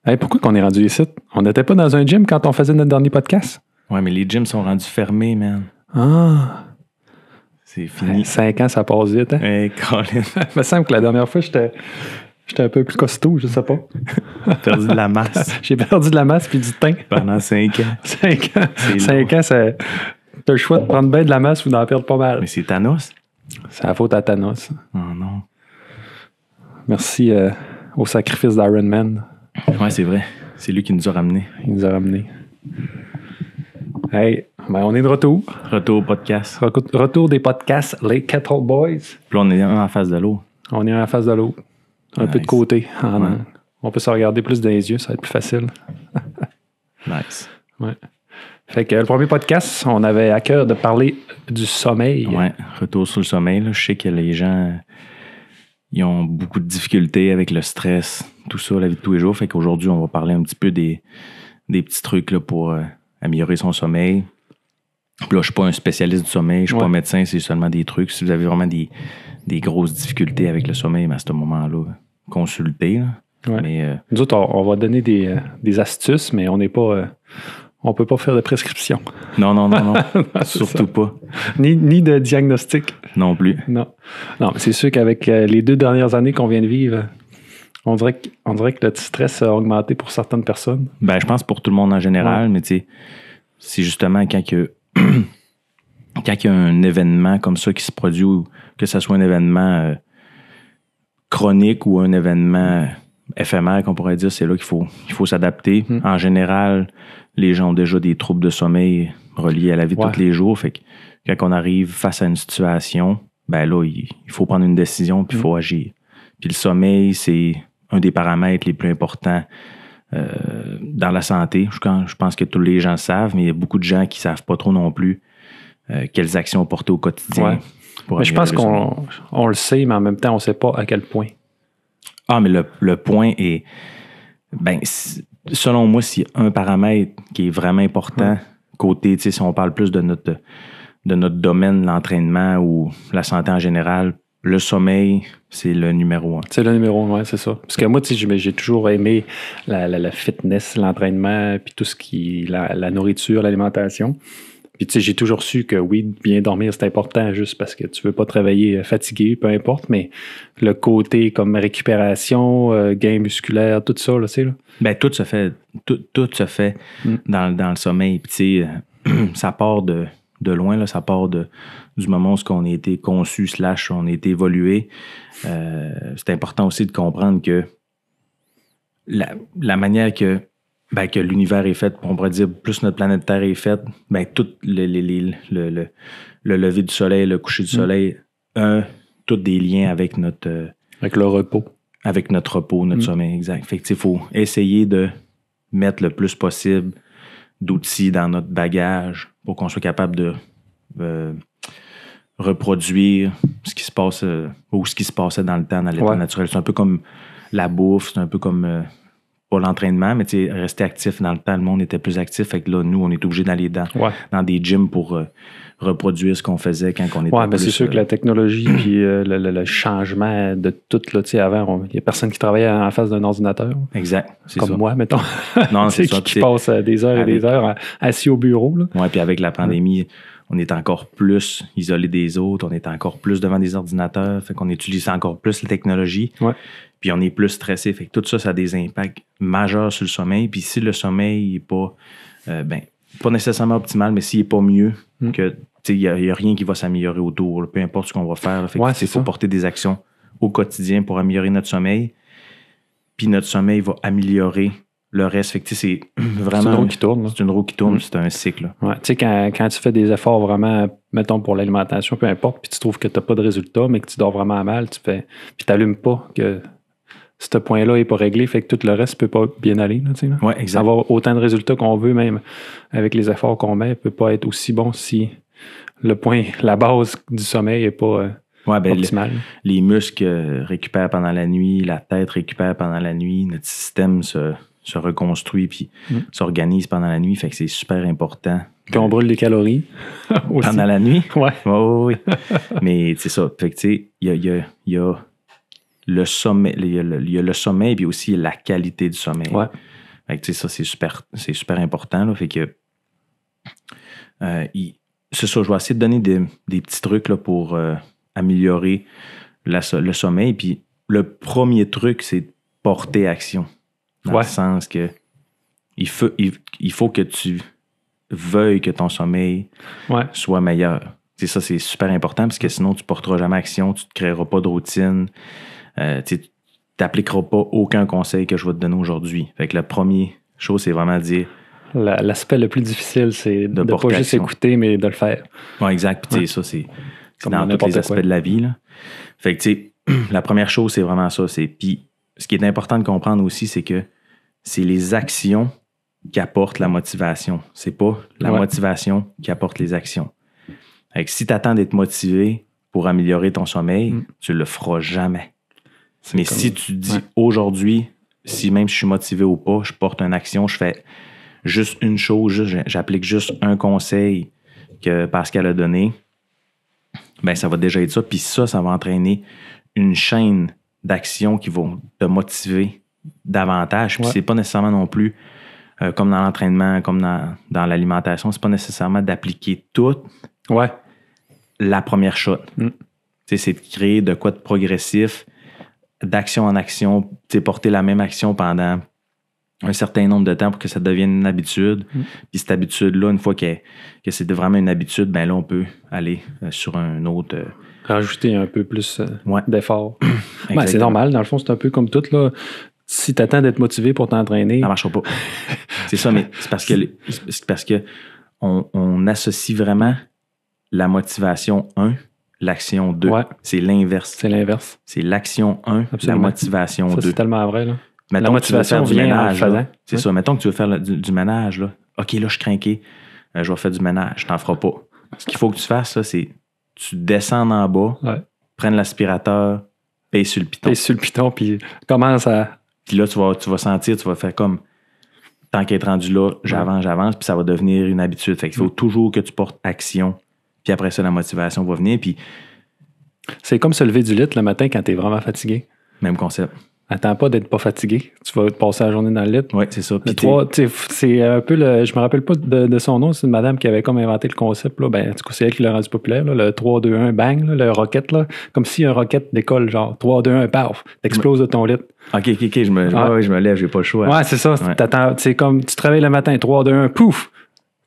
Hey, pourquoi qu'on est rendu ici? On n'était pas dans un gym quand on faisait notre dernier podcast? Ouais, mais les gyms sont rendus fermés, man. Ah! C'est fini. 5 ans, ça passe vite, hein? Hey, Colin. Il me semble que la dernière fois, j'étais un peu plus costaud, je sais pas. T'as perdu de la masse J'ai perdu de la masse puis du teint. pendant 5 ans. 5 ans. C'est 5 ans, t'as le choix de prendre bien de la masse ou d'en perdre pas mal. Mais c'est Thanos? C'est la faute à Thanos. Oh non. Merci au sacrifice d'Iron Man. Ouais, c'est vrai. C'est lui qui nous a ramenés. Il nous a ramenés. Hey, ben on est de retour. Retour au podcast. Retour des podcasts, les Kettle Boys. Puis là, on est en face de l'eau. On est en face de l'autre. Un peu de côté. Ouais. On peut se regarder plus dans les yeux, ça va être plus facile. Nice. Ouais. Fait que le premier podcast, on avait à cœur de parler du sommeil. Ouais, retour sur le sommeil. Là. Je sais que les gens, ils ont beaucoup de difficultés avec le stress, tout ça, la vie de tous les jours. Fait qu'aujourd'hui, on va parler un petit peu des petits trucs là, pour améliorer son sommeil. Puis là, je suis pas un spécialiste du sommeil, je suis pas médecin, c'est seulement des trucs. Si vous avez vraiment des grosses difficultés avec le sommeil, ben à ce moment-là, consultez. Là. Ouais. Mais, Nous autres, on va donner des astuces, mais on n'est pas. On peut pas faire de prescription. non. Surtout pas. Ni de diagnostic. Non plus. Non, mais c'est sûr qu'avec les 2 dernières années qu'on vient de vivre, on dirait que le stress a augmenté pour certaines personnes. Ben, je pense pour tout le monde en général, mais tu sais, c'est justement quand il y a un événement comme ça qui se produit, ou que ce soit un événement chronique ou un événement éphémère, qu'on pourrait dire, c'est là qu'il faut s'adapter. En général, les gens ont déjà des troubles de sommeil reliés à la vie de tous les jours. Fait que quand on arrive face à une situation, ben là, il faut prendre une décision puis il faut agir. Puis le sommeil, c'est un des paramètres les plus importants dans la santé. Je pense que tous les gens savent, mais il y a beaucoup de gens qui ne savent pas trop non plus quelles actions porter au quotidien. Ouais. Mais je pense qu'on le sait, mais en même temps, on ne sait pas à quel point. Ah, mais le point est... Ben, selon moi, s'il y a un paramètre qui est vraiment important, côté, tu sais, si on parle plus de notre domaine, l'entraînement ou la santé en général, le sommeil, c'est le numéro 1. C'est le numéro 1, c'est ça. Parce que moi, tu sais, j'ai toujours aimé la fitness, l'entraînement, puis tout ce qui... la nourriture, l'alimentation. Puis tu sais, j'ai toujours su que oui, bien dormir, c'est important juste parce que tu veux pas te réveiller fatigué, peu importe, mais le côté comme récupération, gain musculaire, tout ça, là, tu sais. Là. Ben, tout se fait dans le sommeil. Puis tu sais, ça part de loin, là, ça part du moment où on a été conçu / on a été évolué. C'est important aussi de comprendre que la manière que l'univers est fait, on pourrait dire plus notre planète Terre est faite, ben tout le lever du soleil, le coucher du soleil, tous des liens avec notre... avec le repos. Avec notre repos, notre sommeil, exact. Fait que il faut essayer de mettre le plus possible d'outils dans notre bagage pour qu'on soit capable de reproduire ce qui se passe ou ce qui se passait dans le temps, dans l'état naturel. C'est un peu comme la bouffe, c'est un peu comme... pas l'entraînement, mais tu sais, rester actif dans le temps. Le monde était plus actif. Fait que là, nous, on est obligés d'aller dans des gyms pour reproduire ce qu'on faisait quand on était mais c'est sûr que la technologie puis le changement de tout, là, tu sais, avant, il n'y a personne qui travaillait en face d'un ordinateur. Exact. C'est comme ça. moi, mettons. Non, c'est ça. Qui passe des heures et des heures assis au bureau. Oui, puis avec la pandémie, on est encore plus isolé des autres. On est encore plus devant des ordinateurs. Fait qu'on utilise encore plus la technologie. Ouais. Puis on est plus stressé. Fait que tout ça, ça a des impacts majeurs sur le sommeil. Puis si le sommeil n'est pas, pas nécessairement optimal, mais s'il n'est pas mieux, que il n'y a rien qui va s'améliorer autour. Là, peu importe ce qu'on va faire. Là, fait que, il faut porter des actions au quotidien pour améliorer notre sommeil. Puis notre sommeil va améliorer le reste. Fait que c'est vraiment... C'est une roue qui tourne. C'est une roue qui tourne, c'est un cycle. Ouais, tu sais, quand tu fais des efforts vraiment, mettons pour l'alimentation, peu importe, puis tu trouves que tu n'as pas de résultat, mais que tu dors vraiment mal, puis tu n'allumes pas que ce point-là n'est pas réglé, fait que tout le reste ne peut pas bien aller. Là, tu sais, là. Ouais, exact. Avoir autant de résultats qu'on veut, même avec les efforts qu'on met, ne peut pas être aussi bon si la base du sommeil n'est pas optimale. Les muscles récupèrent pendant la nuit, la tête récupère pendant la nuit, notre système se reconstruit puis s'organise pendant la nuit, fait que c'est super important. Puis on brûle des calories aussi. Pendant la nuit? Ouais. Oui. Mais c'est ça. Fait que tu sais, il y a le sommeil, il y a le sommeil, puis aussi la qualité du sommeil. Ouais. Fait que, ça, c'est super important. Là, fait que, c'est ça, je vais essayer de donner des petits trucs là, pour améliorer le sommeil. Puis le premier truc, c'est de porter action. Dans le sens que il faut que tu veuilles que ton sommeil soit meilleur. C'est ça, c'est super important parce que sinon, tu ne porteras jamais action, tu ne te créeras pas de routine, tu n'appliqueras pas aucun conseil que je vais te donner aujourd'hui. Fait que la première chose, c'est vraiment de dire... L'aspect le plus difficile, c'est de ne pas juste écouter, mais de le faire. Oui, exact. Puis ça, c'est dans tous les aspects de la vie. Là. Fait que, tu sais, la première chose, c'est vraiment ça. Puis ce qui est important de comprendre aussi, c'est que c'est les actions qui apportent la motivation. C'est pas la motivation qui apporte les actions. Fait que si tu attends d'être motivé pour améliorer ton sommeil, tu le feras jamais. Mais si tu dis aujourd'hui, si même je suis motivé ou pas, je porte une action, je fais juste une chose, j'applique juste un conseil que Pascal a donné, ben ça va déjà être ça. Puis ça va entraîner une chaîne d'actions qui vont te motiver davantage. Puis c'est pas nécessairement non plus comme dans l'entraînement, comme dans l'alimentation, c'est pas nécessairement d'appliquer tout la première shot. C'est de créer de quoi de progressif, d'action en action, porter la même action pendant un certain nombre de temps pour que ça devienne une habitude. Puis cette habitude-là, une fois que c'est vraiment une habitude, ben là, on peut aller sur un autre... Rajouter un peu plus d'effort. Ben, c'est normal, dans le fond, c'est un peu comme tout, là. Si tu attends d'être motivé pour t'entraîner... Ça ne marchera pas. C'est ça, mais c'est parce que on associe vraiment la motivation 1, l'action 2. C'est l'inverse. C'est l'inverse. C'est l'action 1, la motivation 2. C'est tellement vrai, là. Mettons la motivation vient ménage, en faisant. C'est ça. Mettons que tu veux faire du ménage. Là. OK, là, je suis craqué. Je vais faire du ménage. Je t'en ferai pas. Ce qu'il faut que tu fasses, ça, c'est tu descends en bas, prennes l'aspirateur, pèse sur le piton. Pèse sur le piton, puis commence à... Puis là, tu vas sentir, tu vas faire comme... Tant qu'être rendu là, j'avance, puis ça va devenir une habitude. Fait qu'il faut toujours que tu portes action. Puis après ça, la motivation va venir. Puis... C'est comme se lever du lit le matin quand tu es vraiment fatigué. Même concept. Attends pas d'être pas fatigué. Tu vas passer la journée dans le lit. Oui, c'est ça. Puis c'est un peu le... Je me rappelle pas de son nom. C'est une madame qui avait comme inventé le concept. Là. Ben, du coup, c'est elle qui l'a rendu populaire. Là, le 3-2-1 bang, là, le rocket. Là. Comme si un rocket décolle, genre 3-2-1 paf, t'exploses de ton lit. OK, je me lève, j'ai pas le choix. Ouais, c'est ça. Ouais. C'est comme tu te réveilles le matin, 3-2-1, pouf!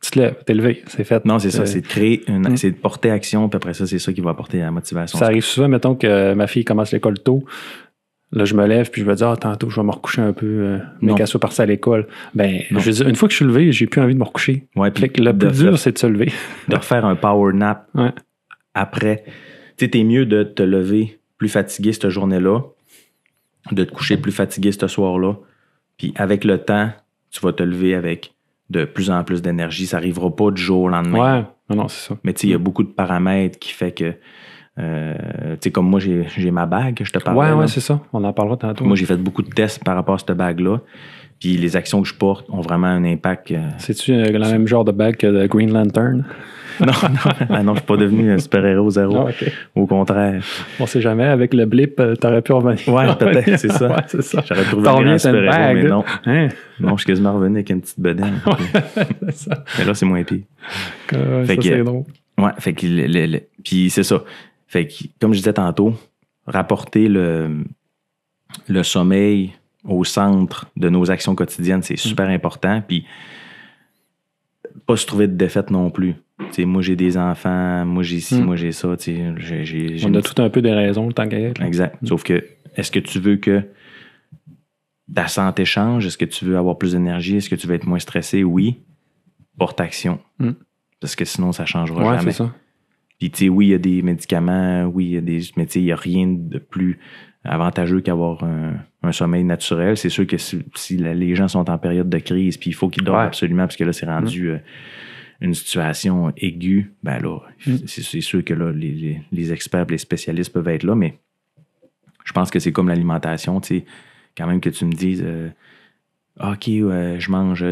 Tu te lèves, t'es levé, c'est fait. Non, c'est ça, c'est de créer c'est de porter action, puis après ça, c'est ça qui va apporter la motivation. Ça arrive souvent, mettons que ma fille commence l'école tôt. Là, je me lève, puis je me dis, tantôt, je vais me recoucher un peu, mais qu'elle soit partie à l'école. Ben, je veux dire, une fois que je suis levé, j'ai plus envie de me recoucher. Ouais, fait que le plus dur, c'est de se lever. De refaire un power nap après. Tu sais, t'es mieux de te lever plus fatigué cette journée-là, de te coucher plus fatigué ce soir-là, puis avec le temps, tu vas te lever avec de plus en plus d'énergie. Ça n'arrivera pas du jour au lendemain. Ouais, non, c'est ça. Mais tu sais, il y a beaucoup de paramètres qui fait que tu sais, comme moi, j'ai ma bague, je te parlais. Ouais, c'est ça. On en parlera tantôt. Moi, j'ai fait beaucoup de tests par rapport à cette bague-là. Puis les actions que je porte ont vraiment un impact. C'est-tu le même genre de bague que le Green Lantern? Non, je suis pas devenu un super-héros zéro. Okay. Au contraire. On sait jamais, avec le blip, t'aurais pu revenir. Ouais, peut-être, c'est ça. Ouais, c'est ça. J'aurais pu revenir un super-héros, mais non. Hein? Non, je suis quasiment revenu avec une petite bedaine. C'est ça. Mais là, c'est moins pire. Ça, c'est drôle. Ouais, fait que puis c'est ça. Fait que, comme je disais tantôt, rapporter le sommeil au centre de nos actions quotidiennes, c'est super important. Puis, pas se trouver de défaite non plus. T'sais, moi, j'ai des enfants, moi, j'ai ci, moi, j'ai ça. On a tout un peu des raisons, le temps qu'à être. Exact. Sauf que, est-ce que tu veux que ta santé change? Est-ce que tu veux avoir plus d'énergie? Est-ce que tu veux être moins stressé? Oui. Porte action. Parce que sinon, ça ne changera jamais. C'est ça. Puis, tu sais, oui, il y a des médicaments, oui, il y a des... Mais tu sais, il n'y a rien de plus avantageux qu'avoir un sommeil naturel. C'est sûr que si les gens sont en période de crise, puis il faut qu'ils dorment absolument, parce que là, c'est rendu une situation aiguë, ben là, c'est sûr que là, les experts, les spécialistes peuvent être là, mais je pense que c'est comme l'alimentation, tu sais, quand même que tu me dises... OK, je mange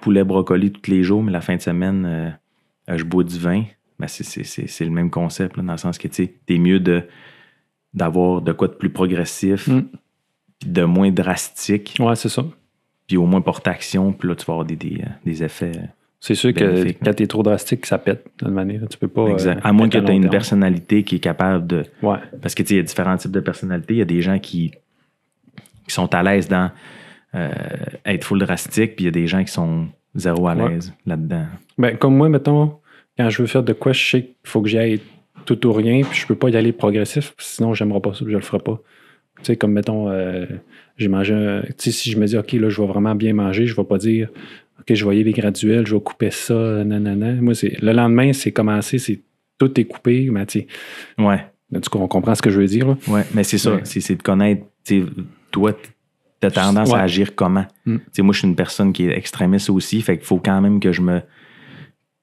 poulet brocoli tous les jours, mais la fin de semaine, je bois du vin. Ben c'est le même concept, là, dans le sens que tu es mieux de d'avoir de quoi de plus progressif, puis de moins drastique, Ouais, c'est ça. puis au moins porter action, puis là, tu vas avoir des effets. C'est sûr que bénéfique, quand t'es trop drastique, ça pète d'une manière. Tu peux pas. Exact. À moins que tu aies une terme. personnalité qui est capable de. Ouais. Parce que tu sais, il y a différents types de personnalités. Il y a des gens qui sont à l'aise dans être full drastique, puis il y a des gens qui sont zéro à l'aise là-dedans. Ben, comme moi, mettons, quand je veux faire de quoi, je sais qu'il faut que j'y aille tout ou rien, puis je peux pas y aller progressif, sinon j'aimerais pas ça, puis je le ferai pas. Tu sais, comme mettons, j'ai mangé tu sais, si je me dis, OK, là, je vais vraiment bien manger, je vais pas dire, OK, je vais y aller graduel, je vais couper ça, nanana. Moi, le lendemain, c'est commencé, tout est coupé, mais tu sais, Ouais. on comprend ce que je veux dire, là. Ouais, mais c'est ça, Ouais. c'est de connaître, tu sais, toi, tu as tendance à agir comment. Tu sais, moi, je suis une personne qui est extrémiste aussi, fait qu'il faut quand même que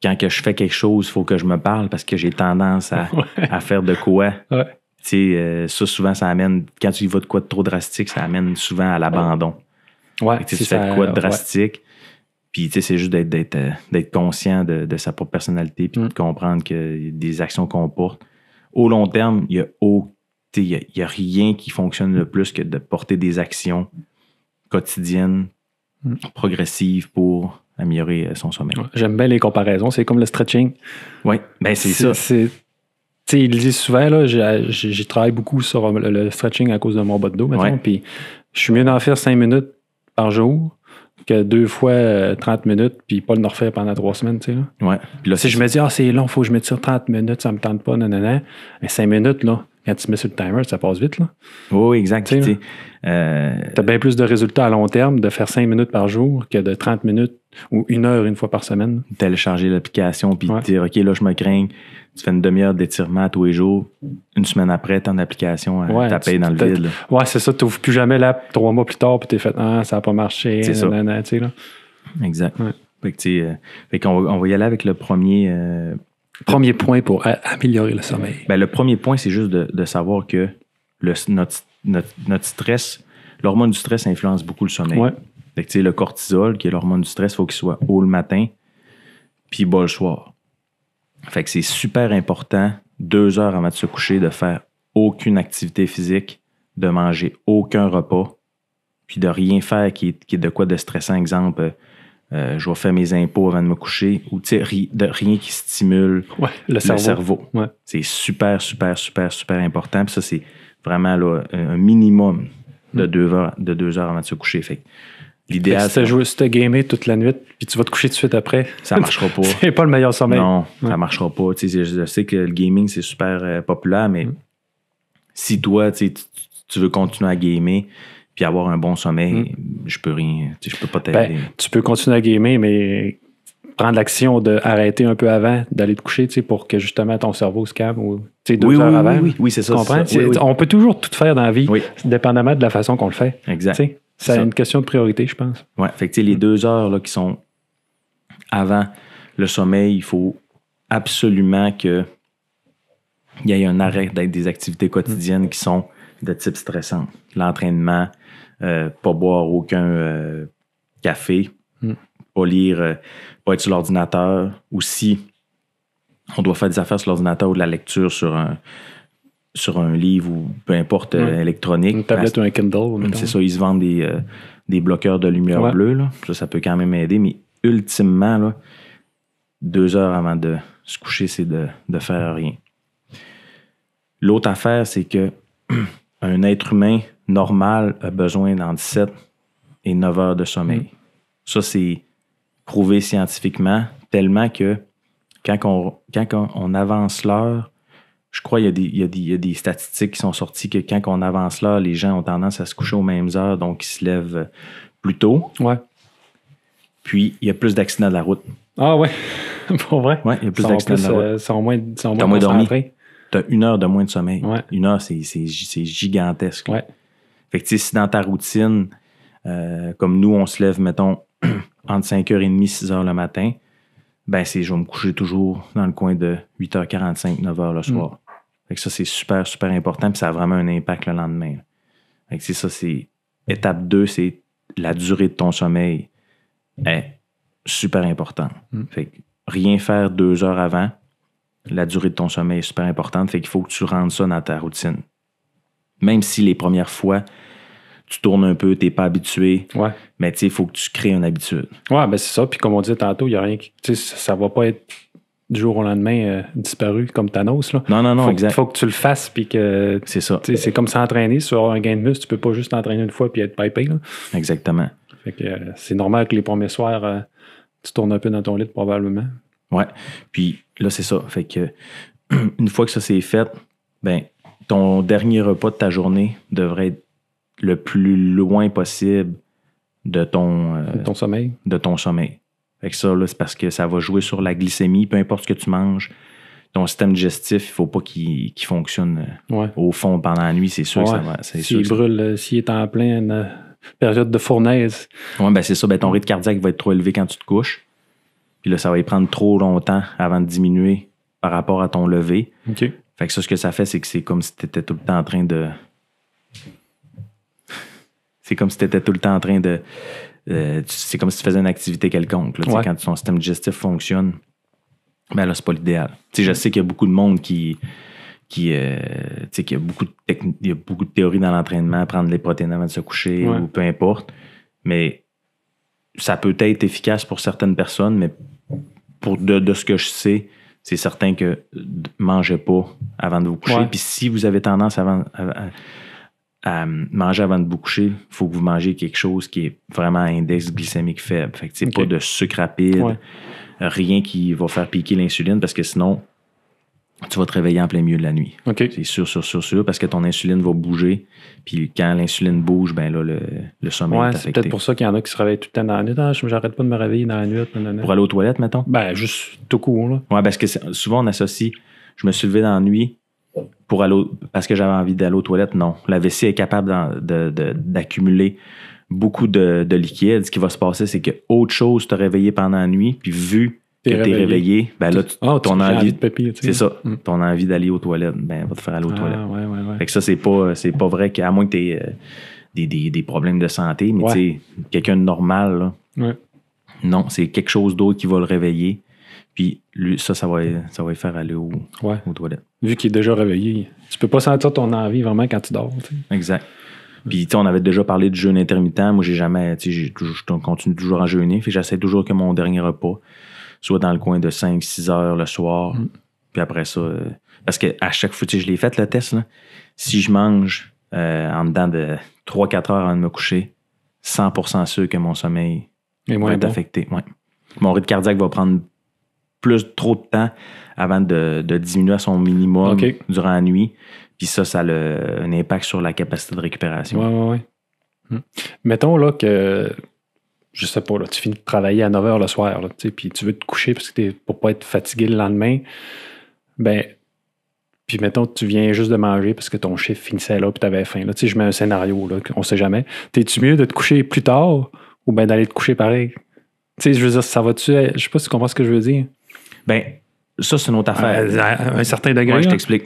quand que je fais quelque chose, il faut que je me parle parce que j'ai tendance à faire de quoi. Ouais. Tu sais, ça, souvent, ça amène, quand tu y vas de quoi de trop drastique, ça amène souvent à l'abandon. Ouais, Tu fais de quoi de drastique, puis tu sais, c'est juste d'être conscient de sa propre personnalité, puis de comprendre que des actions qu'on porte, au long terme, il y a rien qui fonctionne le plus que de porter des actions quotidiennes, progressives pour améliorer son sommeil. Ouais. J'aime bien les comparaisons, c'est comme le stretching. Oui, ben c'est ça. Tu sais, ils le disent souvent, là, j'ai travaillé beaucoup sur le stretching à cause de mon bas de dos, mettons, puis je suis mieux d'en faire 5 minutes par jour que 2 fois 30 minutes, puis pas le refaire pendant 3 semaines, tu sais, là. Ouais. Puis là, Si je me dis, c'est long, faut que je mette sur 30 minutes, ça me tente pas, nanana, mais 5 minutes, là, quand tu mets sur le timer, ça passe vite, là. Oui, exact. Tu sais, t'as bien plus de résultats à long terme de faire 5 minutes par jour que de 30 minutes ou 1 heure une fois par semaine. Télécharger l'application puis te dire, OK, là, je me crains. Tu fais une demi-heure d'étirement tous les jours. Une semaine après, t'es en application, t'as payé dans le vide. Là. Ouais, c'est ça. Tu n'ouvres plus jamais l'app 3 mois plus tard puis t'es fait, ça n'a pas marché. C'est ça. Tu sais, là. Exact. Ouais. Fait qu'on on va y aller avec le premier. Premier point pour améliorer le sommeil. Ben, le premier point, c'est juste de savoir que notre stress, l'hormone du stress influence beaucoup le sommeil. Ouais. Fait que, le cortisol, qui est l'hormone du stress, il faut qu'il soit haut le matin puis bas le soir. Fait que c'est super important, 2 heures avant de se coucher, de faire aucune activité physique, de manger aucun repas, puis de rien faire qui est de quoi de stressant. Exemple, je vais faire mes impôts avant de me coucher, ou de rien qui stimule le cerveau. Ouais. C'est super, super, super, super important. Puis ça, c'est vraiment là, un minimum de 2 heures avant de se coucher. Fait que l'idéal, si tu as gamé toute la nuit, puis tu vas te coucher tout de suite après, ça marchera pas. C'est pas le meilleur sommeil. Non, ça marchera pas. Je sais que le gaming, c'est super populaire, mais si toi, tu veux continuer à gamer puis avoir un bon sommeil, je peux rien. Je peux pas t'aider. Tu peux continuer à gamer, mais prendre l'action d'arrêter un peu avant d'aller te coucher, pour que justement ton cerveau se calme ou 2 heures avant. Oui, c'est ça. Comprends? C'est ça. Oui. On peut toujours tout faire dans la vie, dépendamment de la façon qu'on le fait. Exact. C'est une question de priorité, je pense. Oui, fait que les 2 heures là, qui sont avant le sommeil, il faut absolument qu'il y ait un arrêt des activités quotidiennes qui sont de type stressant. L'entraînement, pas boire aucun café, pas lire, pas être sur l'ordinateur. Ou si on doit faire des affaires sur l'ordinateur ou de la lecture sur un livre ou peu importe électronique. Une tablette ou un Kindle. C'est ça, ils se vendent des bloqueurs de lumière bleue. Là. Ça peut quand même aider, mais ultimement, là, 2 heures avant de se coucher, c'est de faire rien. L'autre affaire, c'est que un être humain normal a besoin d'entre 7 et 9 heures de sommeil. Ça, c'est prouvé scientifiquement, tellement que quand on avance l'heure, je crois qu'il y a des statistiques qui sont sorties que quand on avance l'heure, les gens ont tendance à se coucher aux mêmes heures, donc ils se lèvent plus tôt. Ouais. Puis, il y a plus d'accidents de la route. Ah ouais, pour vrai? Oui, il y a plus d'accidents de la route. Ils sont moins dormi. Tu as 1 heure de moins de sommeil. Ouais. 1 heure, c'est gigantesque. Ouais. Fait que si dans ta routine, comme nous, on se lève, mettons, entre 5h30 et 6h le matin, ben je vais me coucher toujours dans le coin de 8h45, 9h le soir. Fait que ça, c'est super, super important, puis ça a vraiment un impact le lendemain. Fait que ça, c'est étape 2, c'est la durée de ton sommeil est super importante. Fait que rien faire 2 heures avant, la durée de ton sommeil est super importante, fait qu'il faut que tu rendes ça dans ta routine. Même si les premières fois, tu tournes un peu, tu n'es pas habitué, Ouais. mais tu sais, il faut que tu crées une habitude. Ouais, ben c'est ça. Puis comme on disait tantôt, il n'y a rien qui. Tu sais, ça va pas être du jour au lendemain disparu comme Thanos. Là. Non, Faut exact. faut que tu le fasses. Puis que. C'est ça. Tu sais, c'est comme s'entraîner sur un gain de muscle. Tu peux pas juste t'entraîner une fois puis être pipé. Là. Exactement. Fait que c'est normal que les premiers soirs, tu tournes un peu dans ton lit probablement. Ouais. Puis là, c'est ça. Fait que une fois que ça c'est fait, ben ton dernier repas de ta journée devrait être le plus loin possible de ton sommeil. De ton sommeil. Fait que ça, là, c'est parce que ça va jouer sur la glycémie, peu importe ce que tu manges. Ton système digestif, il ne faut pas qu'il fonctionne au fond pendant la nuit, c'est sûr que ça va. S'il brûle, s'il est en pleine période de fournaise. Oui, ben c'est ça. Ben, ton rythme cardiaque va être trop élevé quand tu te couches. Puis là, ça va y prendre trop longtemps avant de diminuer par rapport à ton lever. OK. Fait que ça, ce que ça fait, c'est que c'est comme si tu étais tout le temps en train de. C'est comme si tu étais tout le temps en train de. C'est comme si tu faisais une activité quelconque. Là, quand ton système digestif fonctionne, ben là, c'est pas l'idéal. Je sais qu'il y a beaucoup de monde qu'il y a beaucoup de théories dans l'entraînement, prendre les protéines avant de se coucher ou peu importe. Mais ça peut être efficace pour certaines personnes, mais de ce que je sais, c'est certain que mangez pas avant de vous coucher. Puis si vous avez tendance à manger avant de vous coucher, il faut que vous mangez quelque chose qui est vraiment à index glycémique faible. Fait que pas de sucre rapide, rien qui va faire piquer l'insuline parce que sinon, tu vas te réveiller en plein milieu de la nuit. Okay. C'est sûr, parce que ton insuline va bouger. Puis quand l'insuline bouge, ben là, le sommeil est affecté. C'est peut-être pour ça qu'il y en a qui se réveillent tout le temps dans la nuit. Ah, j'arrête pas de me réveiller dans la nuit. Pour aller aux toilettes, mettons? Ben, juste tout court. Là. Ouais, parce que souvent, on associe, je me suis levé dans la nuit parce que j'avais envie d'aller aux toilettes. Non. La vessie est capable d'accumuler beaucoup de liquide. Ce qui va se passer, c'est que autre chose t'a réveillé pendant la nuit, puis vu que t'es réveillé, ben là, ton envie de papier, c'est ça. Ton envie d'aller aux toilettes, ben va te faire aller aux toilettes. Ouais. Fait que ça, c'est pas vrai qu'à moins que t'aies des problèmes de santé, mais tu sais, quelqu'un de normal, là, non, c'est quelque chose d'autre qui va le réveiller. Puis lui, ça va lui faire aller aux toilettes. Vu qu'il est déjà réveillé, tu peux pas sentir ton envie vraiment quand tu dors. T'sais. Exact. Puis on avait déjà parlé de jeûne intermittent. Moi, je continue toujours à jeûner. Fait que j'essaie toujours que mon dernier repas soit dans le coin de 5-6 heures le soir. Puis après ça, parce qu'à chaque fois, je l'ai fait le test, là, si je mange en dedans de 3-4 heures avant de me coucher, 100% sûr que mon sommeil va être affecté. Ouais. Mon rythme cardiaque va prendre trop de temps avant de diminuer à son minimum durant la nuit. Puis ça a un impact sur la capacité de récupération. Ouais. Mettons là que, je sais pas, là, tu finis de travailler à 9 h le soir, puis tu veux te coucher parce que pour pas être fatigué le lendemain. Ben, puis mettons que tu viens juste de manger parce que ton chiffre finissait là puis tu avais faim. Là, je mets un scénario, là, on sait jamais. T'es-tu mieux de te coucher plus tard ou bien d'aller te coucher pareil? Je veux dire, ça va-tu... Je sais pas si tu comprends ce que je veux dire. Ben, ça, c'est une autre affaire. À un certain degré. Ouais, je t'explique.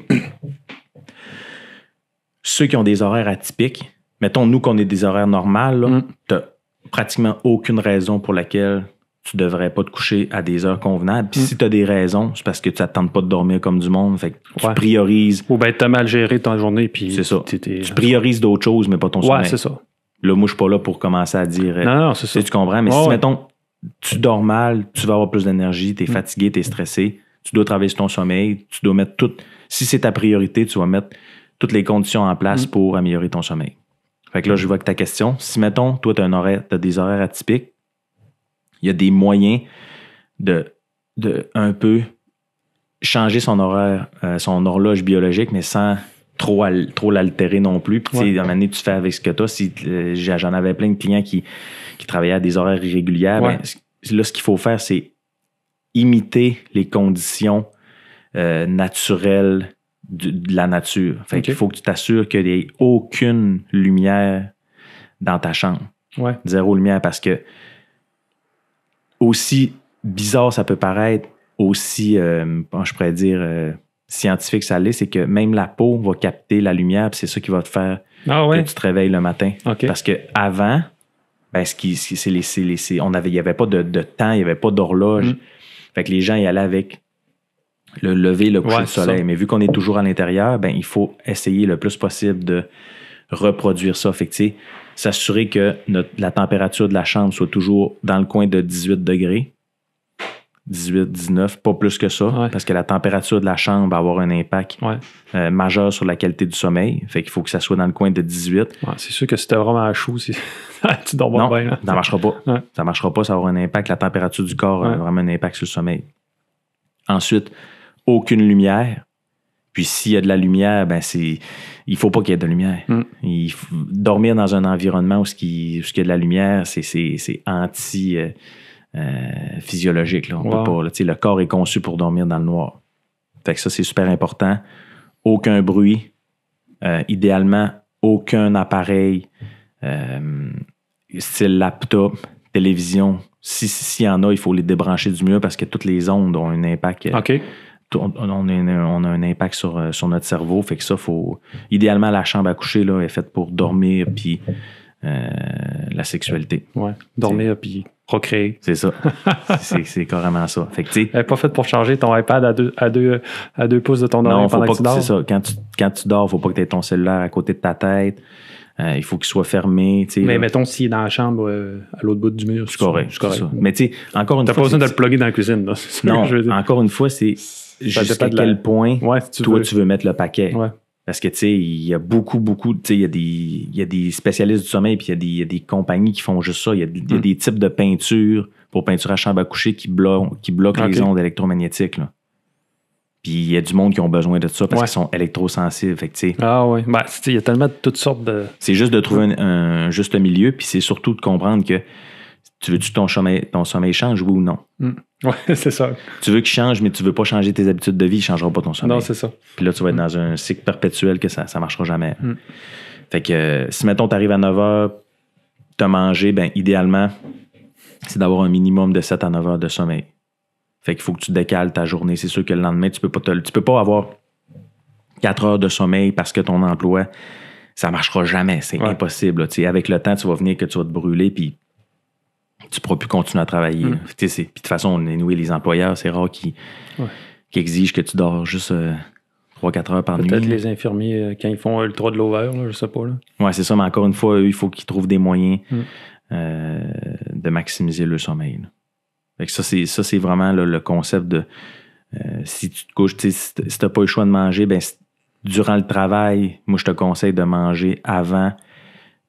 Ceux qui ont des horaires atypiques, mettons, nous qu'on ait des horaires normales, tu n'as pratiquement aucune raison pour laquelle tu ne devrais pas te coucher à des heures convenables. Puis si tu as des raisons, c'est parce que tu n'attends pas de dormir comme du monde. Fait que tu priorises. Ou bien tu as mal géré ton journée. Puis c'est ça. Tu priorises d'autres choses, mais pas ton sommeil. Ouais, c'est ça. Là, moi, je suis pas là pour commencer à dire. Non, c'est ça. Tu comprends? Mais si, mettons, tu dors mal, tu vas avoir plus d'énergie, tu es fatigué, tu es stressé, tu dois travailler sur ton sommeil, tu dois mettre tout. Si c'est ta priorité, tu vas mettre toutes les conditions en place pour améliorer ton sommeil. Fait que là, je vois que ta question. Si, mettons, toi, tu as des horaires atypiques, il y a des moyens de un peu changer son horaire, son horloge biologique, mais sans trop l'altérer non plus. Puis, tu sais, à un moment donné, tu fais avec ce que tu as. Si, j'en avais plein de clients qui travaillaient à des horaires irréguliers. Ben, là, ce qu'il faut faire, c'est imiter les conditions naturelles de la nature. Fait qu'il faut que tu t'assures qu'il n'y ait aucune lumière dans ta chambre. Zéro lumière, parce que aussi bizarre ça peut paraître, aussi, je pourrais dire, scientifique ça l'est, c'est que même la peau va capter la lumière, puis c'est ça qui va te faire que tu te réveilles le matin. Parce que avant, ben, il n'y avait pas de temps, il n'y avait pas d'horloge. Fait que les gens y allaient avec le lever, le coucher Ouais, du soleil. ça. Mais vu qu'on est toujours à l'intérieur, ben, il faut essayer le plus possible de reproduire ça. Fait que, tu sais, s'assurer que la température de la chambre soit toujours dans le coin de 18 degrés. 18, 19, pas plus que ça, Ouais. parce que la température de la chambre va avoir un impact Ouais. majeur sur la qualité du sommeil. Fait qu'il faut que ça soit dans le coin de 18. Ouais, c'est sûr que si t'es vraiment chaud, tu dors pas Non, bien. Là. ça marchera pas. Ouais. Ça marchera pas, ça va avoir un impact. La température du corps a vraiment un impact sur le sommeil. Ensuite, aucune lumière. Puis s'il y a de la lumière, ben il faut pas qu'il y ait de lumière. Dormir dans un environnement où il y a de la lumière, c'est anti physiologique. Là. On peut pas. Là, le corps est conçu pour dormir dans le noir. Fait que ça, c'est super important. Aucun bruit. Idéalement, aucun appareil style laptop, télévision. S'il y en a, il faut les débrancher du mieux parce que toutes les ondes ont un impact. OK. On a un impact sur notre cerveau. Fait que ça, faut. Idéalement, la chambre à coucher là, est faite pour dormir puis la sexualité. Ouais. Dormir puis procréer. C'est ça. c'est carrément ça. Fait que, tu sais. Elle n'est pas faite pour charger ton iPad à deux pouces de ton oreille pendant que tu dors. C'est ça. Quand tu dors, il ne faut pas que tu aies ton cellulaire à côté de ta tête. Il faut qu'il soit fermé. Mais là. mettons, s'il est dans la chambre à l'autre bout du mur, c'est correct. C'est ça. Mais tu sais, encore une fois. Tu n'as pas besoin de le plugger dans la cuisine. Là. Non, encore une fois, c'est jusqu'à quel point tu veux mettre le paquet. Ouais. Parce que, tu sais, il y a beaucoup, tu sais, il y a des spécialistes du sommeil, puis il y a des compagnies qui font juste ça. Il y a des types de peinture pour peinture à chambre à coucher qui bloquent les ondes électromagnétiques, là. Puis il y a du monde qui ont besoin de ça parce qu'ils sont électrosensibles. Fait que, tu sais, oui. Ben, il y a tellement de toutes sortes de... C'est juste de trouver un juste milieu, puis c'est surtout de comprendre que tu veux-tu que ton sommeil change, oui ou non? Oui, c'est ça. Tu veux qu'il change, mais tu veux pas changer tes habitudes de vie, il ne changera pas ton sommeil. Non, c'est ça. Puis là, tu vas être dans un cycle perpétuel que ça ne marchera jamais. Fait que si, mettons, tu arrives à 9 heures, tu as mangé, ben idéalement, c'est d'avoir un minimum de 7 à 9 heures de sommeil. Fait qu'il faut que tu décales ta journée. C'est sûr que le lendemain, tu peux pas avoir 4 heures de sommeil parce que ton emploi, ça marchera jamais. C'est impossible. Là. Avec le temps, tu vas venir que tu vas te brûler, puis tu ne pourras plus continuer à travailler. Puis de toute façon, les employeurs, c'est rare qui exigent que tu dors juste 3-4 heures par nuit. Peut-être les infirmiers, quand ils font ultra de l'over, je sais pas. Oui, c'est ça, mais encore une fois, eux, il faut qu'ils trouvent des moyens de maximiser le sommeil. Là. Fait que ça, c'est vraiment là, le concept de si tu te couches, si tu n'as pas eu le choix de manger, ben, durant le travail, moi, je te conseille de manger avant.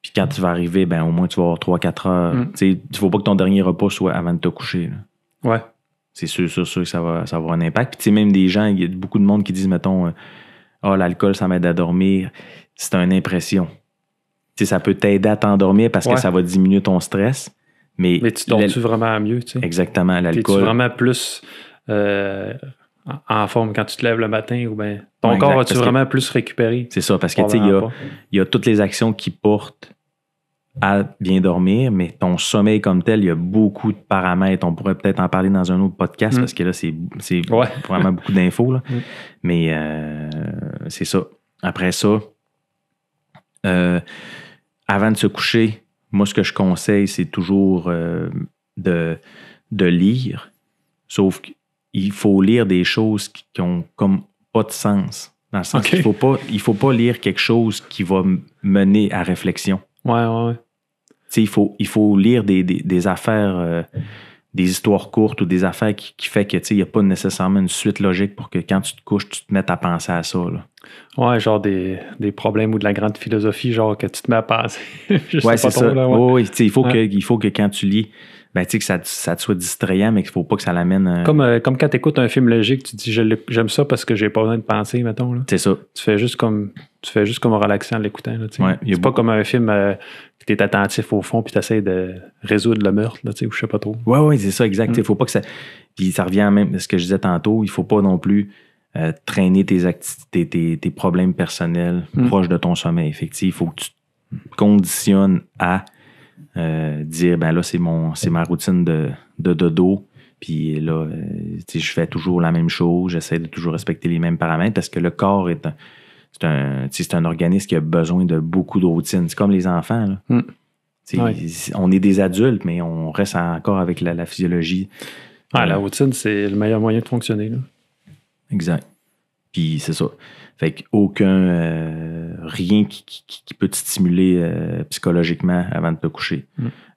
Puis quand tu vas arriver, ben au moins tu vas avoir 3-4 heures. Il ne faut pas que ton dernier repas soit avant de te coucher. Là. Ouais. C'est sûr que ça va avoir un impact. Puis même des gens, il y a beaucoup de monde qui disent, mettons, l'alcool, ça m'aide à dormir. C'est une impression. Ça peut t'aider à t'endormir parce que ça va diminuer ton stress. Mais tu dors-tu vraiment mieux? T'sais? Exactement, l'alcool. T'es-tu vraiment plus en forme quand tu te lèves le matin ou bien ton corps va-tu vraiment plus récupérer? C'est ça, parce que il y a toutes les actions qui portent à bien dormir, mais ton sommeil comme tel, il y a beaucoup de paramètres. On pourrait peut-être en parler dans un autre podcast parce que là, c'est vraiment beaucoup d'infos. Là. Mais c'est ça. Après ça, avant de se coucher, moi, ce que je conseille, c'est toujours de lire. Sauf qu'il faut lire des choses qui ont comme pas de sens. Dans le sens qu'il il faut pas lire quelque chose qui va mener à réflexion. Ouais. Il faut lire des affaires, des histoires courtes ou des affaires qui fait que il n'y a pas nécessairement une suite logique pour que quand tu te couches, tu te mettes à penser à ça. Là. Ouais, genre des problèmes ou de la grande philosophie, genre que tu te mets à penser. C'est ça. Oui, il faut que quand tu lis, ben, que ça te soit distrayant, mais qu'il ne faut pas que ça l'amène. Comme quand tu écoutes un film logique, tu te dis j'aime ça parce que j'ai pas besoin de penser, mettons. Là. C'est ça. Tu fais juste comme relaxer en l'écoutant. Là, c'est pas comme un film que tu es attentif au fond puis tu essaies de résoudre le meurtre, là, ou je sais pas trop. Oui, c'est ça, exact. Il faut pas que ça. Puis ça revient même à ce que je disais tantôt, il faut pas non plus traîner tes problèmes personnels proches de ton sommeil. Effectivement, il faut que tu te conditionnes à dire ben là, c'est ma routine de dodo. Puis là, je fais toujours la même chose, j'essaie de toujours respecter les mêmes paramètres parce que le corps c'est un organisme qui a besoin de beaucoup de routines. C'est comme les enfants. Là. On est des adultes, mais on reste encore avec la physiologie. La routine, c'est le meilleur moyen de fonctionner. Là. Exact. Puis c'est ça. Fait qu'aucun... rien qui peut te stimuler psychologiquement avant de te coucher.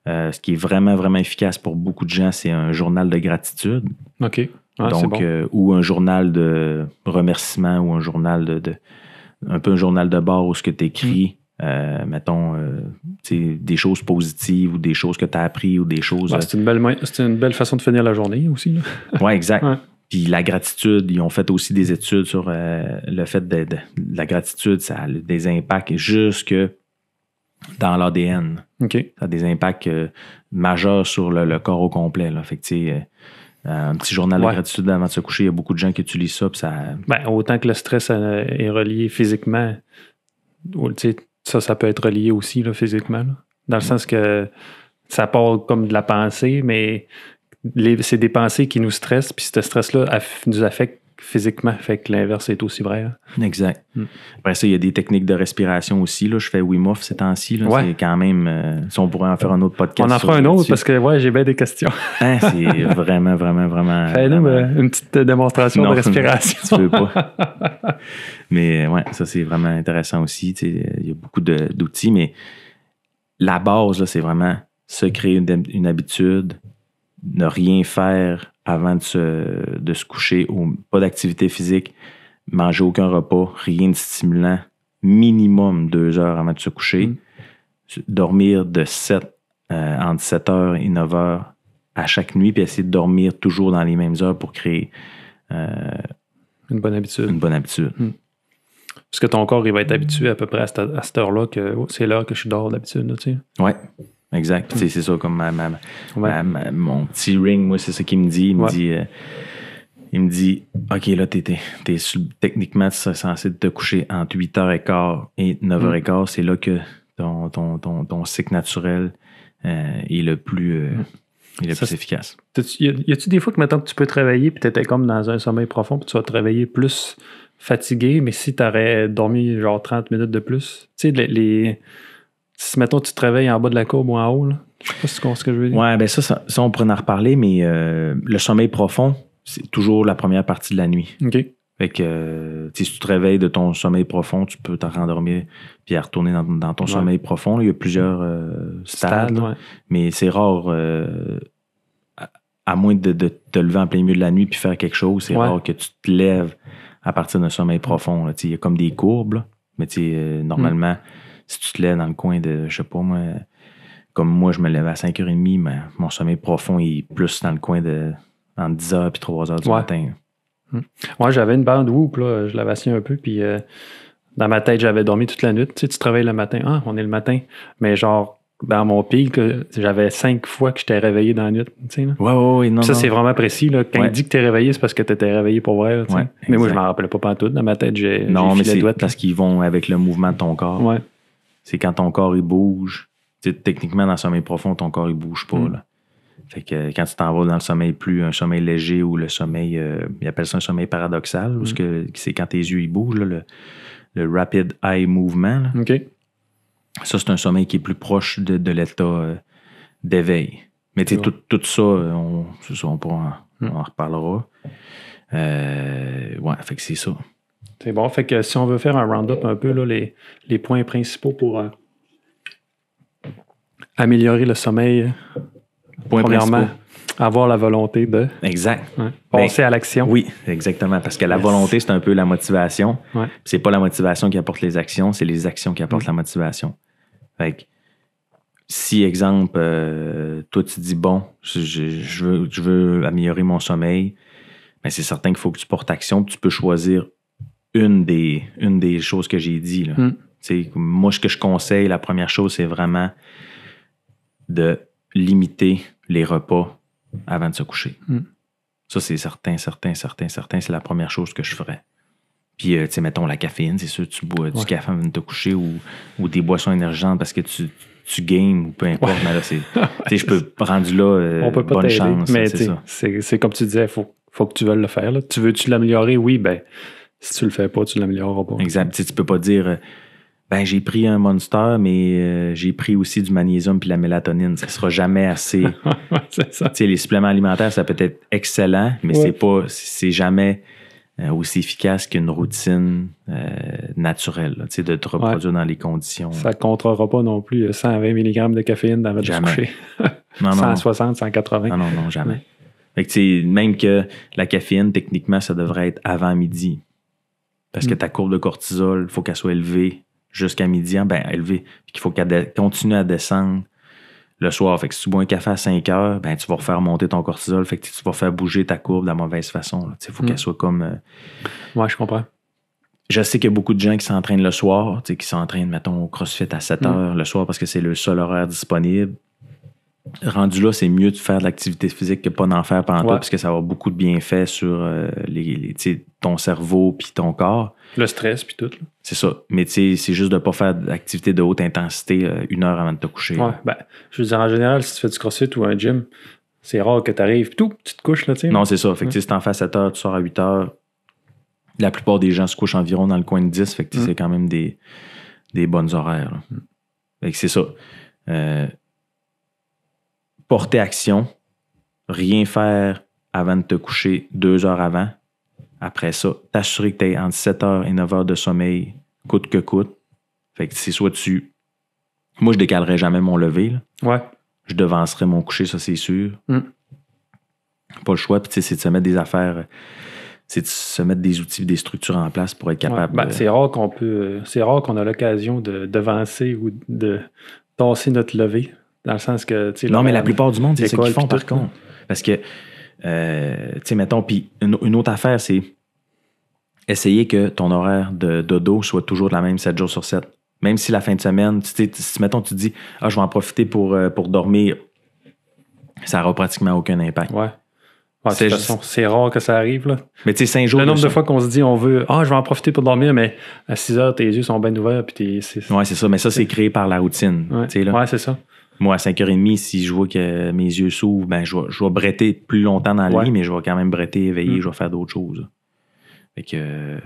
Ce qui est vraiment, vraiment efficace pour beaucoup de gens, c'est un journal de gratitude. OK. Ah, Donc, bon. ou un journal de remerciement ou un journal un peu un journal de bord où ce que tu écris, mettons, des choses positives ou des choses que tu as appris ou des choses... c'est une belle façon de finir la journée aussi. Oui, exact. Ouais. Puis la gratitude, ils ont fait aussi des études sur le fait de la gratitude, ça a des impacts jusque dans l'ADN. OK. Ça a des impacts majeurs sur le corps au complet. Là. Fait que, un petit journal de gratitude avant de se coucher, il y a beaucoup de gens qui utilisent ça. Puis ça... autant que le stress est relié physiquement, ça peut être relié aussi là, physiquement. Là. Dans le sens que ça part comme de la pensée, mais c'est des pensées qui nous stressent, puis ce stress-là nous affecte physiquement. Fait que l'inverse est aussi vrai. Hein. Exact. Après ça, il y a des techniques de respiration aussi. Là. Je fais Wim Hof ces temps-ci. Là. C'est quand même... si on pourrait en faire un autre podcast. On en fera un autre parce que j'ai bien des questions. Hein, c'est vraiment, vraiment, vraiment... Fais-nous une petite démonstration de respiration. Tu veux pas. Mais ouais, ça, c'est vraiment intéressant aussi. Il y a beaucoup d'outils, mais la base, là, c'est vraiment se créer une habitude, ne rien faire avant de se coucher, ou pas d'activité physique, manger aucun repas, rien de stimulant, minimum 2 heures avant de se coucher, dormir entre 7 heures et 9 heures à chaque nuit, puis essayer de dormir toujours dans les mêmes heures pour créer une bonne habitude. Parce que ton corps, il va être habitué à peu près à cette heure-là, que c'est l'heure que je dors d'habitude. Oui. Exact. C'est ça, comme mon petit ring, moi, c'est ça qu'il me dit. Il me dit, OK, là, techniquement, tu serais censé te coucher entre 8h15 et 9h15. C'est là que ton cycle naturel est le plus efficace. Y a-tu des fois que maintenant tu peux te réveiller puis tu étais comme dans un sommeil profond puis tu vas te réveiller plus fatigué, mais si tu aurais dormi genre 30 minutes de plus? Tu sais, si, mettons, tu te réveilles en bas de la courbe ou en haut, là, je sais pas si tu comprends ce que je veux dire. Ouais, ben ça, on pourrait en reparler, mais le sommeil profond, c'est toujours la première partie de la nuit. OK. Fait que si tu te réveilles de ton sommeil profond, tu peux te rendormir puis retourner dans ton sommeil profond. Là, il y a plusieurs stades, mais c'est rare, à moins de te lever en plein milieu de la nuit puis faire quelque chose, c'est rare que tu te lèves à partir d'un sommeil profond. Il y a comme des courbes, là, mais normalement, si tu te lèves dans le coin de, je sais pas moi, comme moi, je me lève à 5h30, mais mon sommeil profond est plus dans le coin de entre 10h et 3h du matin. Ouais, j'avais une bande Whoop, là, je l'avais assis un peu, puis dans ma tête, j'avais dormi toute la nuit. Tu sais, tu te réveilles le matin, on est le matin, mais genre, dans mon pic, j'avais 5 fois que j'étais réveillé dans la nuit. Tu sais, là. Ouais, non. Ça, c'est vraiment précis. Là. Quand il dit que t'es réveillé, c'est parce que t'étais réveillé pour vrai. Là, mais moi, je m'en rappelais pas pantoute. Dans ma tête, j'ai mais c'est parce qu'ils vont avec le mouvement de ton corps. Ouais. C'est quand ton corps, il bouge. T'sais, techniquement, dans le sommeil profond, ton corps, il bouge pas. Là. Fait que quand tu t'en vas dans le sommeil un sommeil léger ou le sommeil, ils appellent ça un sommeil paradoxal, où c'est quand tes yeux, ils bougent, là, le rapid eye movement. Là. OK. Ça, c'est un sommeil qui est plus proche de l'état d'éveil. Mais tu sais, tout ça, on en reparlera. Fait que c'est ça. C'est bon. Fait que si on veut faire un round-up un peu, là, les points principaux pour améliorer le sommeil, premièrement, avoir la volonté de... Exact. Passer à l'action. Oui, exactement. Parce que la volonté, c'est un peu la motivation. Ouais. C'est pas la motivation qui apporte les actions, c'est les actions qui apportent la motivation. Fait que si, exemple, toi, tu dis, bon, je veux améliorer mon sommeil, ben c'est certain qu'il faut que tu portes action, puis tu peux choisir une des choses que j'ai dit. Là. Moi, ce que je conseille, la première chose, c'est vraiment de limiter les repas avant de se coucher. Ça, c'est certain. C'est la première chose que je ferais. Puis, tu sais, mettons la caféine, c'est sûr, tu bois du café avant de te coucher ou des boissons énergisantes parce que tu games ou peu importe. Mais là, tu sais, je peux rendu là, on peut pas bonne chance. Mais c'est ça. C'est comme tu disais, faut que tu veuilles le faire. Là. Tu veux-tu l'améliorer? Oui, ben si tu le fais pas, tu l'amélioreras pas. Exact. Tu peux pas dire... j'ai pris un Monster, mais j'ai pris aussi du magnésium puis la mélatonine. Ça sera jamais assez. C'est ça. Les suppléments alimentaires, ça peut être excellent, mais c'est jamais aussi efficace qu'une routine naturelle, là, de te reproduire dans les conditions. Ça ne contrera pas non plus 120 mg de caféine avant de se coucher. Non, 160, 180. Non, jamais. Fait que, même que la caféine, techniquement, ça devrait être avant midi. Parce que ta courbe de cortisol, il faut qu'elle soit élevée jusqu'à midi, élevée, puis qu'il faut qu'elle continue à descendre le soir. Fait que si tu bois un café à 5 heures, tu vas refaire monter ton cortisol. Fait que tu vas faire bouger ta courbe de la mauvaise façon. Il faut qu'elle soit comme... Ouais, je comprends. Je sais qu'il y a beaucoup de gens qui s'entraînent le soir, qui s'entraînent, mettons, au CrossFit à 7 heures le soir parce que c'est le seul horaire disponible. Rendu là, c'est mieux de faire de l'activité physique que pas d'en faire pendant tout parce que ça va avoir beaucoup de bienfaits sur ton cerveau puis ton corps. Le stress puis tout. Là. C'est ça. Mais c'est juste de ne pas faire d'activité de haute intensité 1 heure avant de te coucher. Ouais, je veux dire, en général, si tu fais du CrossFit ou un gym, c'est rare que tu arrives tu te couches. Là, non, c'est ça. Fait que si tu en fais à 7 heures, tu sors à 8 heures. La plupart des gens se couchent environ dans le coin de 10. Fait que c'est quand même des bonnes horaires. Là. Fait que c'est ça. Porter action, rien faire avant de te coucher 2 heures avant. Après ça, t'assurer que tu aies entre 7 heures et 9 heures de sommeil, coûte que coûte. Fait que c'est soit moi, je décalerais jamais mon lever. Là. Ouais. Je devancerais mon coucher, ça, c'est sûr. Pas le choix. Puis, c'est de se mettre des affaires, c'est de se mettre des outils, des structures en place pour être capable. Ouais. C'est rare qu'on a l'occasion de devancer ou de tasser notre lever. Dans le sens que... Non, mais la plupart du monde, c'est ce qu'ils font, par contre. Parce que, mettons, puis une autre affaire, c'est essayer que ton horaire de dodo soit toujours la même 7 jours sur 7. Même si la fin de semaine, si mettons, tu te dis, je vais en profiter pour dormir, ça n'aura pratiquement aucun impact. Ouais. De toute façon, c'est rare que ça arrive. Là. Mais tu sais, 5 jours... Le nombre de fois qu'on se dit, je vais en profiter pour dormir, mais à 6 heures, tes yeux sont bien ouverts. Puis ouais, c'est ça. Mais ça, c'est créé par la routine. Ouais, c'est ça. Moi, à 5h30, si je vois que mes yeux s'ouvrent, je vais bretter plus longtemps dans le lit, mais je vais quand même bretter, éveiller, je vais faire d'autres choses. Fait que...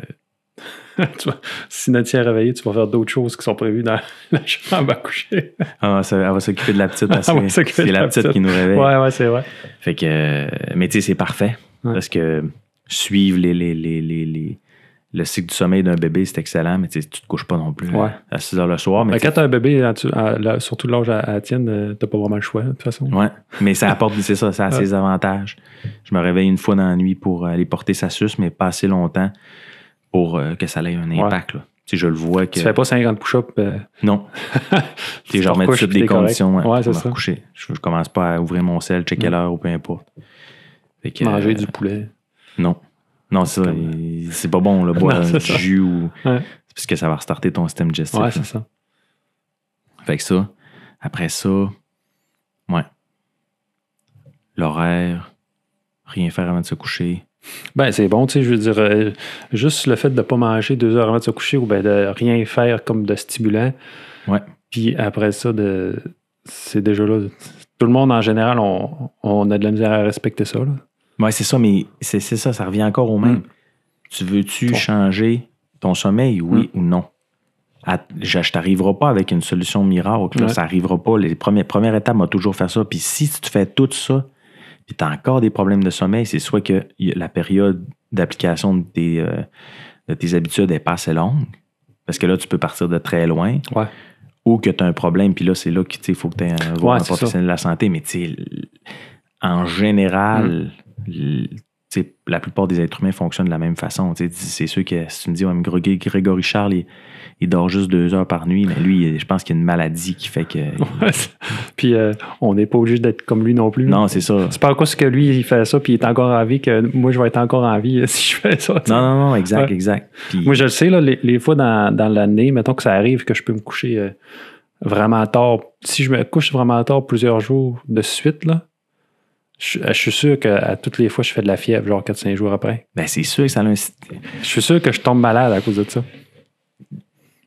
si Nadia est réveillée, tu vas faire d'autres choses qui sont prévues dans la chambre à coucher. Elle va s'occuper de la petite. C'est la petite qui nous réveille. Ouais, c'est vrai. Fait que... mais tu sais, c'est parfait. Parce que suivre le cycle du sommeil d'un bébé, c'est excellent, mais tu te couches pas non plus à 6 heures le soir. Mais quand tu as un bébé, surtout l'âge à la tienne, tu n'as pas vraiment le choix, de toute façon. Oui, mais ça apporte, ça a ses avantages. Je me réveille une fois dans la nuit pour aller porter sa suce, mais pas assez longtemps pour que ça ait un impact. Là. Je le vois que... Tu fais pas 50 push-ups. Non. Je remets tout de suite des conditions pour me coucher. Je commence pas à ouvrir mon sel, checker l'heure ou peu importe. Fait que, manger du poulet. Non, c'est pas bon, là, boire du jus ou... C'est parce que ça va restarter ton système digestif. Ouais, c'est ça. Fait que ça, après ça, l'horaire, rien faire avant de se coucher. C'est bon, je veux dire, juste le fait de ne pas manger 2 heures avant de se coucher ou de rien faire comme de stimulant. Ouais. Puis après ça, c'est déjà là. Tout le monde, en général, on a de la misère à respecter ça, là. Oui, c'est ça, mais c'est ça, ça revient encore au même. Tu veux-tu changer ton sommeil, oui ou non? Je t'arriverai pas avec une solution miracle, là, ça n'arrivera pas. Les premières étapes, moi, toujours faire ça. Puis si tu fais tout ça, puis tu as encore des problèmes de sommeil, c'est soit que la période d'application de tes habitudes n'est pas assez longue, parce que là, tu peux partir de très loin, ou que tu as un problème, puis là, c'est là qu'il faut que tu aies un professionnel de la santé. Mais en général, la plupart des êtres humains fonctionnent de la même façon. C'est sûr que si tu me dis, Grégory Charles, il dort juste 2 heures par nuit, mais lui, je pense qu'il y a une maladie qui fait que... Puis on n'est pas obligé d'être comme lui non plus. Non, c'est ça. C'est pas à cause que lui, il fait ça, puis il est encore en vie, que moi, je vais être encore en vie si je fais ça. Non, exact. Puis... Moi, je le sais, là, les fois dans l'année, mettons que ça arrive que je peux me coucher vraiment tard. Si je me couche vraiment tard plusieurs jours de suite, là, je suis sûr qu'à toutes les fois, je fais de la fièvre, genre 4-5 jours après. C'est sûr que ça a un... Je suis sûr que je tombe malade à cause de ça.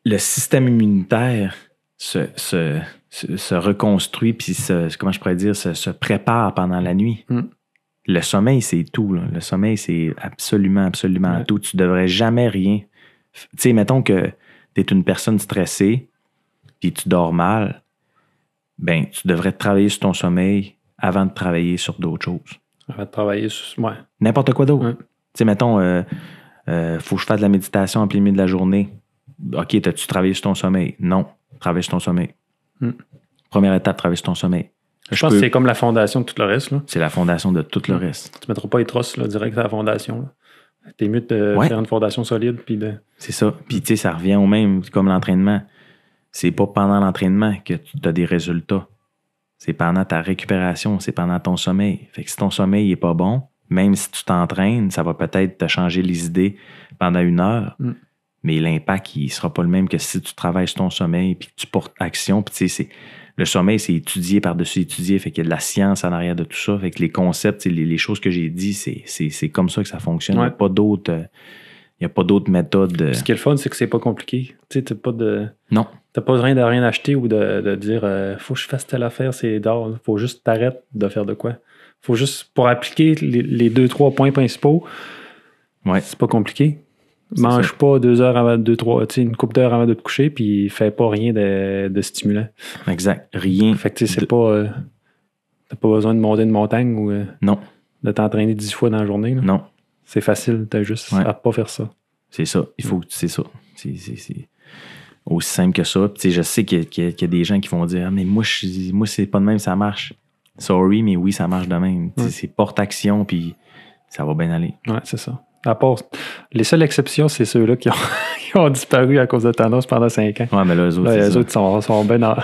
Le système immunitaire se reconstruit, puis comment je pourrais dire, se prépare pendant la nuit. Le sommeil, c'est tout. Là. Le sommeil, c'est absolument tout. Tu devrais jamais rien... Tu sais, mettons que tu es une personne stressée, puis tu dors mal, tu devrais travailler sur ton sommeil avant de travailler sur d'autres choses. Avant de travailler sur... N'importe quoi d'autre. Tu sais, mettons, Faut que je fasse de la méditation en plein milieu de la journée. OK, as-tu travaillé sur ton sommeil? Non, travaille sur ton sommeil. Première étape, travaille sur ton sommeil. Je pense que c'est comme la fondation de tout le reste. Là. C'est la fondation de tout le reste. Tu ne mettras pas les trosses là, direct à la fondation. T'es mieux de faire une fondation solide. Puis C'est ça. Puis tu sais, ça revient au même comme l'entraînement. C'est pas pendant l'entraînement que tu as des résultats. C'est pendant ta récupération, c'est pendant ton sommeil. Fait que si ton sommeil n'est pas bon, même si tu t'entraînes, ça va peut-être te changer les idées pendant 1 heure. Mais l'impact, il sera pas le même que si tu travailles sur ton sommeil puis que tu portes action. Puis tu sais, le sommeil, c'est étudié par-dessus étudié. Fait qu'il y a de la science en arrière de tout ça. Fait que les concepts, les choses que j'ai dit, c'est comme ça que ça fonctionne. Il n'y a pas d'autres méthodes. Ce qui est le fun, c'est que c'est pas compliqué. Tu sais, t'as pas de... Non. T'as pas besoin de rien acheter ou de dire faut que je fasse telle affaire, c'est d'or. Faut juste t'arrêter de faire de quoi. Faut juste, pour appliquer les 2-3 points principaux, c'est pas compliqué. Mange pas 2 heures avant, 2-3, tu sais, une couple d'heures avant de te coucher, puis fais pas rien de stimulant. Exact. Rien. Fait que tu sais, c'est pas. T'as pas besoin de monter une montagne ou non. De t'entraîner 10 fois dans la journée. Là. Non. C'est facile, t'as juste à pas faire ça. C'est ça. Il faut c'est ça. C'est aussi simple que ça. Puis, je sais qu'il y a des gens qui vont dire ah, mais moi, c'est pas de même, ça marche. Sorry, mais oui, ça marche de même. C'est porte-action, puis ça va bien aller. Ouais, c'est ça. À part, les seules exceptions, c'est ceux-là qui ont disparu à cause de tendance pendant 5 ans. Ouais, mais là, eux autres, les autres sont bien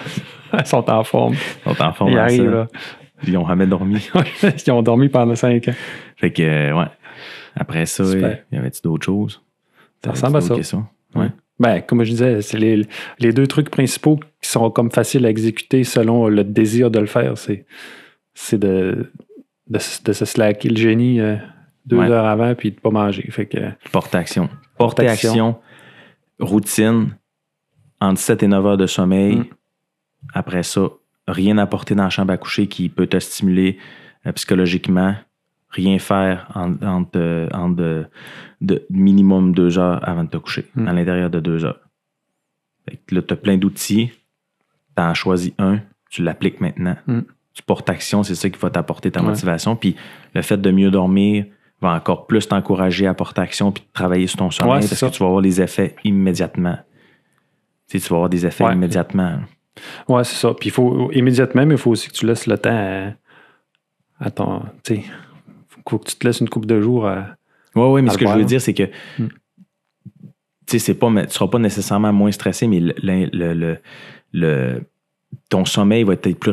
sont en forme. Ils sont en forme. Ils arrivent, là. Ils n'ont jamais dormi. Ils ont dormi pendant 5 ans. Fait que, ouais. Après ça, il y avait-tu d'autres choses? Ça ressemble à ça. Ouais. Ben, comme je disais, c'est les 2 trucs principaux qui sont comme faciles à exécuter selon le désir de le faire. C'est de se slacker le génie 2 heures avant puis de ne pas manger. Fait que, porte-action. Porte-action, routine, entre 7 et 9 heures de sommeil. Après ça, rien à porter dans la chambre à coucher qui peut te stimuler psychologiquement. Rien faire entre minimum 2 heures avant de te coucher, à l'intérieur de 2 heures. Fait que là, tu as plein d'outils, tu en choisis un, tu l'appliques maintenant. Tu portes action, c'est ça qui va t'apporter ta motivation. Puis le fait de mieux dormir va encore plus t'encourager à porter action puis de travailler sur ton sommeil parce que tu vas avoir les effets immédiatement. Tu vas avoir des effets immédiatement. Oui, c'est ça. Puis il faut immédiatement, mais il faut aussi que tu laisses le temps à ton... Tu sais, faut que tu te laisses une couple de jours à... Oui, mais ce que je veux dire, c'est que tu sais, tu ne seras pas nécessairement moins stressé, mais ton sommeil va être plus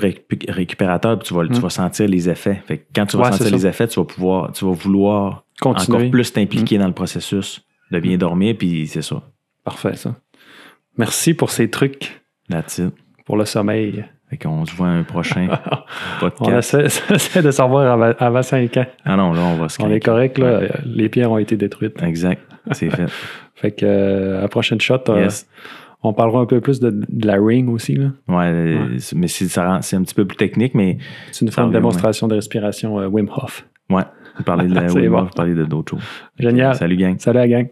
récupérateur puis tu vas sentir les effets. Fait que quand tu vas sentir les effets, tu vas vouloir continuer. Encore plus t'impliquer dans le processus de bien dormir, puis c'est ça. Parfait, ça. Merci pour ces trucs. That's it. Pour le sommeil. Fait qu'on se voit un prochain podcast. On essaie de savoir avant 5 ans. Ah non, là, on va se On est correct, là. Ouais. Les pierres ont été détruites. Exact. C'est fait. Fait que à la prochaine shot, on parlera un peu plus de la ring aussi. Là. Mais c'est un petit peu plus technique, mais... C'est une forme de démonstration de respiration Wim Hof. Ouais. Parler de Wim Hof, parler de d'autres choses. Génial. Salut, gang. Salut, la gang.